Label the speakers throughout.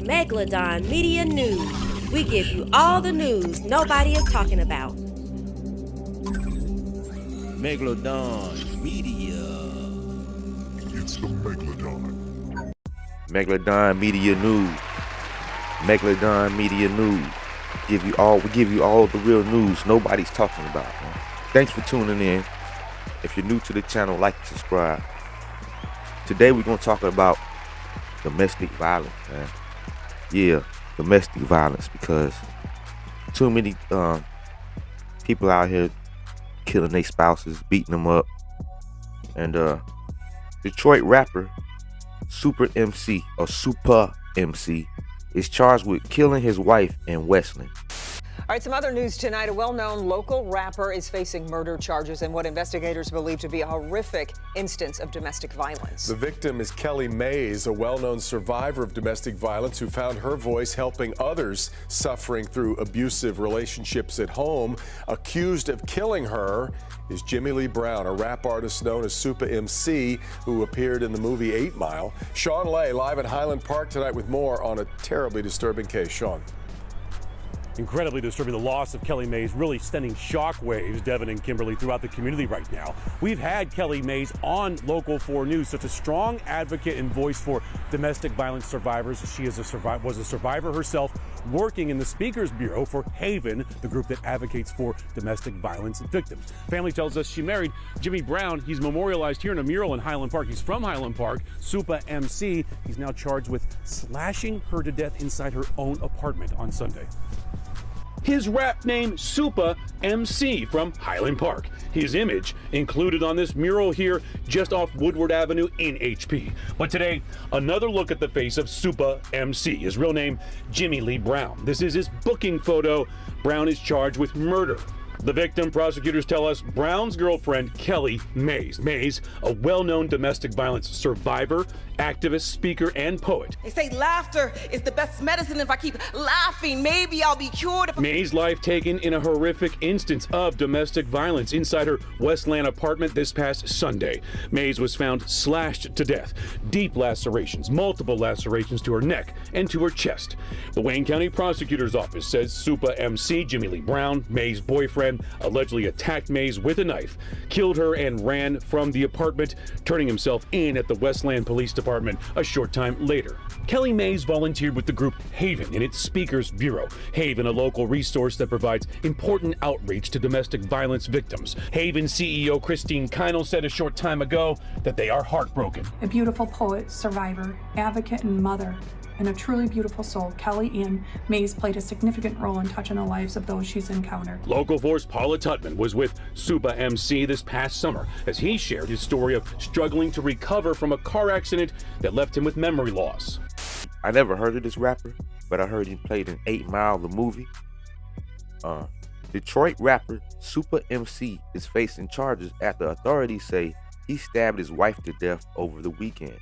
Speaker 1: Megalodon Media News. We give you all the news nobody is talking about.
Speaker 2: Megalodon Media.
Speaker 3: It's the Megalodon.
Speaker 4: Megalodon Media News. Megalodon Media News. We give you all the real news nobody's talking about, man. Thanks for tuning in. If you're new to the channel, like and subscribe. Today we're gonna talk about domestic violence, man. Yeah, domestic violence, because too many people out here killing their spouses, beating them up. And Detroit rapper Supa Emcee is charged with killing his wife in Westland.
Speaker 5: All right, some other news tonight. A well-known local rapper is facing murder charges in what investigators believe to be a horrific instance of domestic violence.
Speaker 6: The victim is Kelly Mays, a well-known survivor of domestic violence who found her voice helping others suffering through abusive relationships at home. Accused of killing her is Jimmy Lee Brown, a rap artist known as Supa Emcee, who appeared in the movie 8 Mile. Sean Lay live at Highland Park tonight with more on a terribly disturbing case. Sean.
Speaker 7: Incredibly disturbing. The loss of Kelly Mays really sending shockwaves, Devin and Kimberly, throughout the community right now. We've had Kelly Mays on Local 4 News, such a strong advocate and voice for domestic violence survivors. She was a survivor herself, working in the Speakers Bureau for Haven, the group that advocates for domestic violence victims. Family tells us she married Jimmy Brown. He's memorialized here in a mural in Highland Park. He's from Highland Park. Supa Emcee. He's now charged with slashing her to death inside her own apartment on Sunday. His rap name, Supa Emcee, from Highland Park. His image included on this mural here just off Woodward Avenue in HP. But today, another look at the face of Supa Emcee. His real name, Jimmy Lee Brown. This is his booking photo. Brown is charged with murder. The victim, prosecutors tell us, Brown's girlfriend, Kelly Mays. Mays, a well-known domestic violence survivor, activist, speaker, and poet.
Speaker 8: They say laughter is the best medicine. If I keep laughing, maybe I'll be cured.
Speaker 7: Mays' life taken in a horrific instance of domestic violence inside her Westland apartment this past Sunday. Mays was found slashed to death. Deep lacerations, multiple lacerations to her neck and to her chest. The Wayne County Prosecutor's Office says Supa Emcee, Jimmy Lee Brown, Mays' boyfriend, allegedly attacked Mays with a knife, killed her, and ran from the apartment, turning himself in at the Westland Police Department a short time later. Kelly Mays volunteered with the group Haven in its Speakers Bureau. Haven, a local resource that provides important outreach to domestic violence victims. Haven CEO Christine Keinel said a short time ago that they are heartbroken.
Speaker 9: A beautiful poet, survivor, advocate, and mother, and a truly beautiful soul, Kelly Ann Mays played a significant role in touching the lives of those she's encountered.
Speaker 7: Local 4's Paula Tutman was with Supa Emcee this past summer as he shared his story of struggling to recover from a car accident that left him with memory loss.
Speaker 4: I never heard of this rapper, but I heard he played in 8 Mile, the movie. Detroit rapper Supa Emcee is facing charges after authorities say he stabbed his wife to death over the weekend.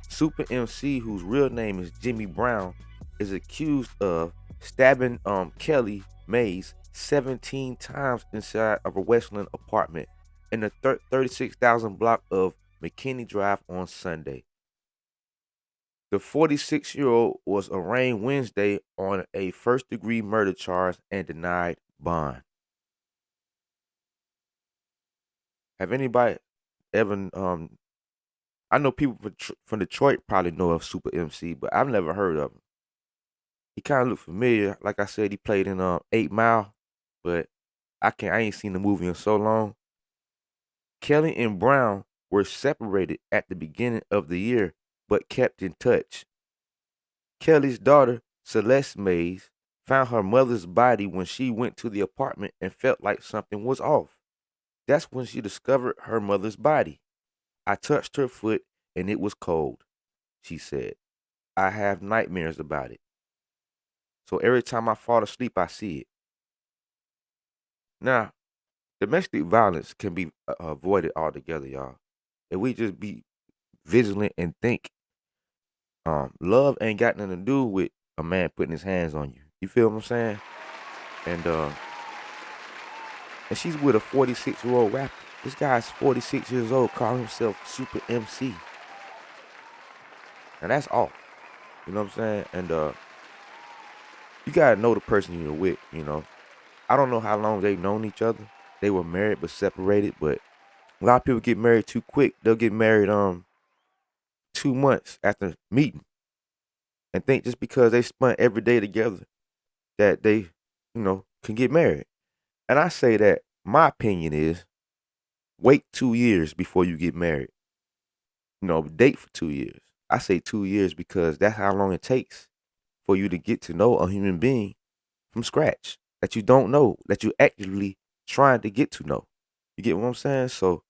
Speaker 4: Supa Emcee, whose real name is Jimmy Brown, is accused of stabbing Kelly Mays 17 times inside of a Westland apartment in the 36,000 block of McKinney Drive on Sunday. The 46-year-old was arraigned Wednesday on a first-degree murder charge and denied bond. Have anybody ever I know people from Detroit probably know of Supa Emcee, but I've never heard of him. He kind of looked familiar. Like I said, he played in 8 Mile, but I ain't seen the movie in so long. Kelly and Brown were separated at the beginning of the year, but kept in touch. Kelly's daughter, Celeste Mays, found her mother's body when she went to the apartment and felt like something was off. That's when she discovered her mother's body. I touched her foot and it was cold, she said. I have nightmares about it. So every time I fall asleep, I see it. Now, domestic violence can be avoided altogether, y'all. If we just be vigilant and think, love ain't got nothing to do with a man putting his hands on you. You feel what I'm saying? And she's with a 46-year-old rapper. This guy's 46 years old, calling himself Supa Emcee. And that's off. You know what I'm saying? And you gotta know the person you're with. I don't know how long they've known each other. They were married but separated, but a lot of people get married too quick. They'll get married 2 months after meeting and think just because they spent every day together that they, can get married. And I say that my opinion is wait 2 years before you get married. Date for 2 years. I say 2 years because that's how long it takes for you to get to know a human being from scratch that you don't know, that you're actively trying to get to know. You get what I'm saying? So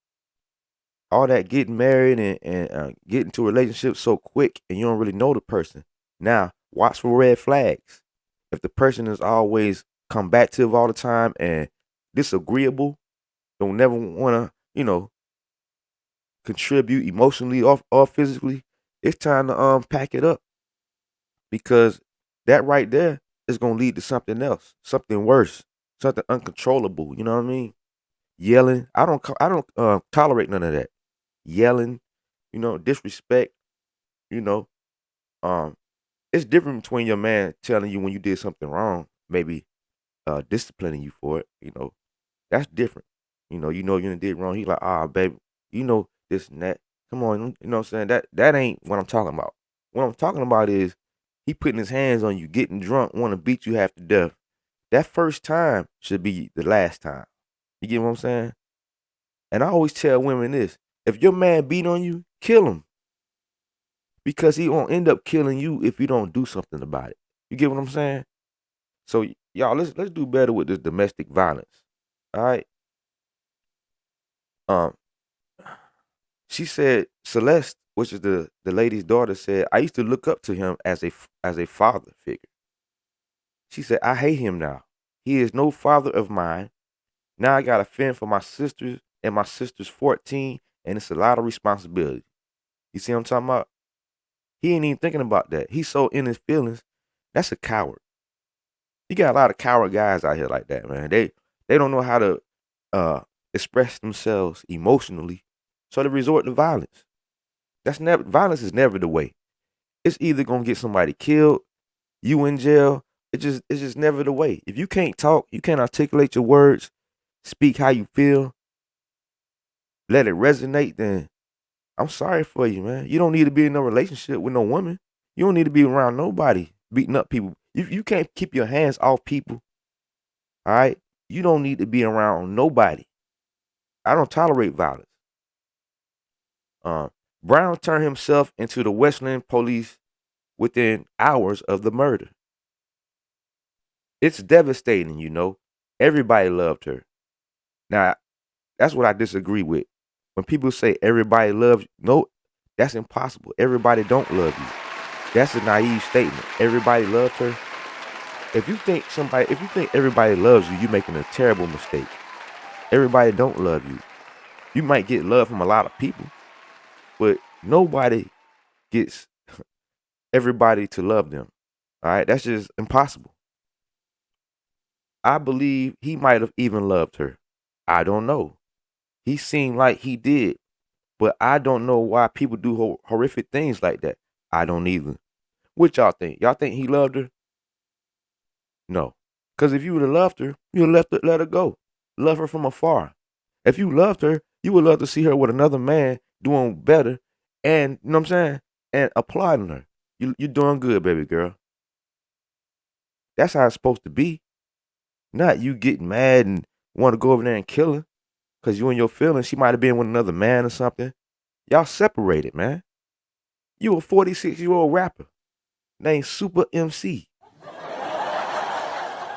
Speaker 4: all that getting married and getting into a relationship so quick and you don't really know the person. Now, watch for red flags. If the person is always combative all the time and disagreeable, don't never want to, contribute emotionally or physically, it's time to pack it up because that right there is gonna lead to something else, something worse, something uncontrollable. You know what I mean? Yelling. I don't tolerate none of that. Yelling, disrespect. You know, um, it's different between your man telling you when you did something wrong, maybe disciplining you for it. That's different. You did wrong. He like, baby, this and that. Come on, you know what I'm saying? That ain't what I'm talking about. What I'm talking about is he putting his hands on you, getting drunk, want to beat you half to death. That first time should be the last time. You get what I'm saying? And I always tell women this: if your man beat on you, kill him because he won't end up killing you if you don't do something about it. You get what I'm saying? So y'all, let's do better with this domestic violence. All right. Um, she said Celeste, which is the lady's daughter, said I used to look up to him as a father figure. She said I hate him now. He is no father of mine. Now I gotta fend for my sisters, and my sister's 14, and it's a lot of responsibility. You see what I'm talking about? He ain't even thinking about that. He's so in his feelings. That's a coward. You got a lot of coward guys out here like that, man. They don't know how to express themselves emotionally, so they resort to violence. Violence is never the way. It's either gonna get somebody killed, you in jail. It's just never the way. If you can't talk, you can't articulate your words, speak how you feel, let it resonate, then I'm sorry for you, man. You don't need to be in no relationship with no woman. You don't need to be around nobody beating up people. You can't keep your hands off people. All right? You don't need to be around nobody. I don't tolerate violence. Brown turned himself into the Westland police within hours of the murder. It's devastating. Everybody loved her. Now, that's what I disagree with. When people say everybody loves you, no, that's impossible. Everybody don't love you. That's a naive statement. Everybody loved her. If you think everybody loves you, you're making a terrible mistake. Everybody don't love you. You might get love from a lot of people, but nobody gets everybody to love them. All right, that's just impossible. I believe he might have even loved her. I don't know. He seemed like he did, but I don't know why people do horrific things like that. I don't either. What y'all think? Y'all think he loved her? No. Because if you would have loved her, you would have let her go. Love her from afar. If you loved her, you would love to see her with another man doing better and, you know what I'm saying? And applauding her. You're doing good, baby girl. That's how it's supposed to be. Not you getting mad and want to go over there and kill her because you in your feelings. She might have been with another man or something. Y'all separated, man. You a 46-year-old rapper named Supa Emcee.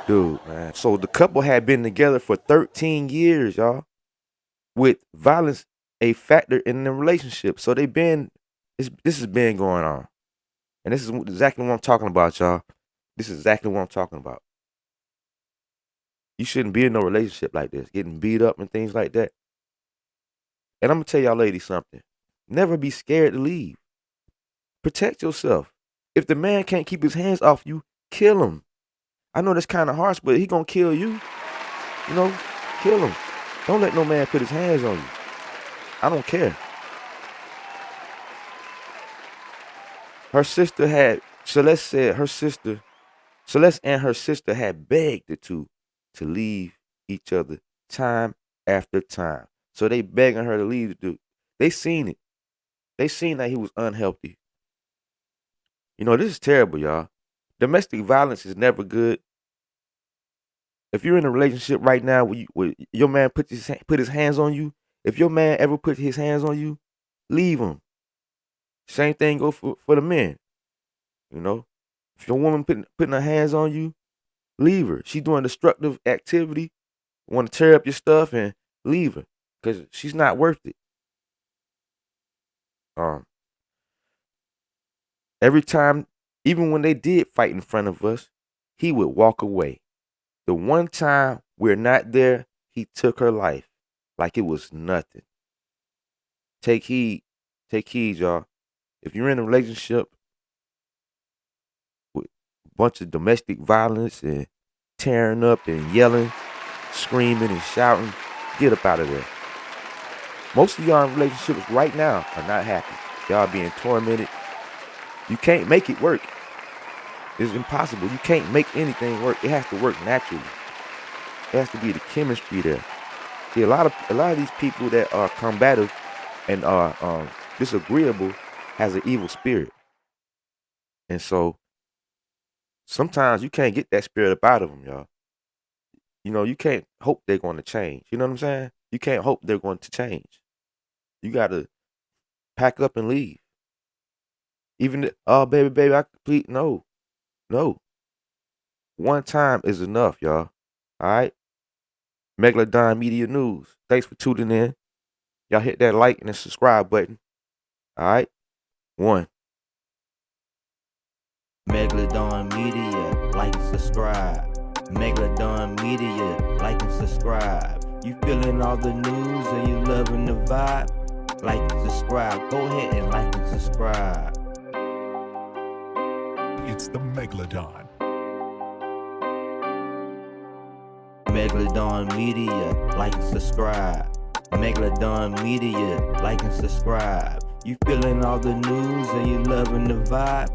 Speaker 4: Dude, man. So the couple had been together for 13 years, y'all, with violence a factor in the relationship. So this has been going on. And this is exactly what I'm talking about, y'all. This is exactly what I'm talking about. You shouldn't be in no relationship like this, getting beat up and things like that. And I'm going to tell y'all ladies something. Never be scared to leave. Protect yourself. If the man can't keep his hands off you, kill him. I know that's kind of harsh, but he going to kill you. Kill him. Don't let no man put his hands on you. I don't care. Her sister had Celeste and her sister had begged the two to leave each other time after time. So they begging her to leave the dude. They seen it. They seen that he was unhealthy. You know, this is terrible, y'all. Domestic violence is never good. If you're in a relationship right now where your man put his hands on you, if your man ever put his hands on you, leave him. Same thing go for the men. You know, if your woman putting her hands on you, leave her. She's doing destructive activity, want to tear up your stuff, and leave her because she's not worth it. Every time, even when they did fight in front of us, he would walk away. The one time we're not there, he took her life like it was nothing. Take heed, y'all. If you're in a relationship with a bunch of domestic violence and tearing up and yelling, screaming and shouting, get up out of there. Most of y'all in relationships right now are not happy. Y'all being tormented. You can't make it work. It's impossible. You can't make anything work. It has to work naturally. It has to be the chemistry there. See, a lot of these people that are combative and are disagreeable has an evil spirit. And so sometimes you can't get that spirit up out of them, y'all. You know, you can't hope they're going to change. You know what I'm saying? You can't hope they're going to change. You got to pack up and leave. Even, baby, I complete. No. One time is enough, y'all. All right? Megalodon Media News. Thanks for tuning in. Y'all hit that like and the subscribe button. All right? 1.
Speaker 2: Megalodon Media, like and subscribe. Megalodon Media, like and subscribe. You feeling all the news and you loving the vibe? Like and subscribe. Go ahead and like and subscribe.
Speaker 3: It's the Megalodon.
Speaker 2: Megalodon Media, like and subscribe. Megalodon Media, like and subscribe. You feeling all the news and you loving the vibe?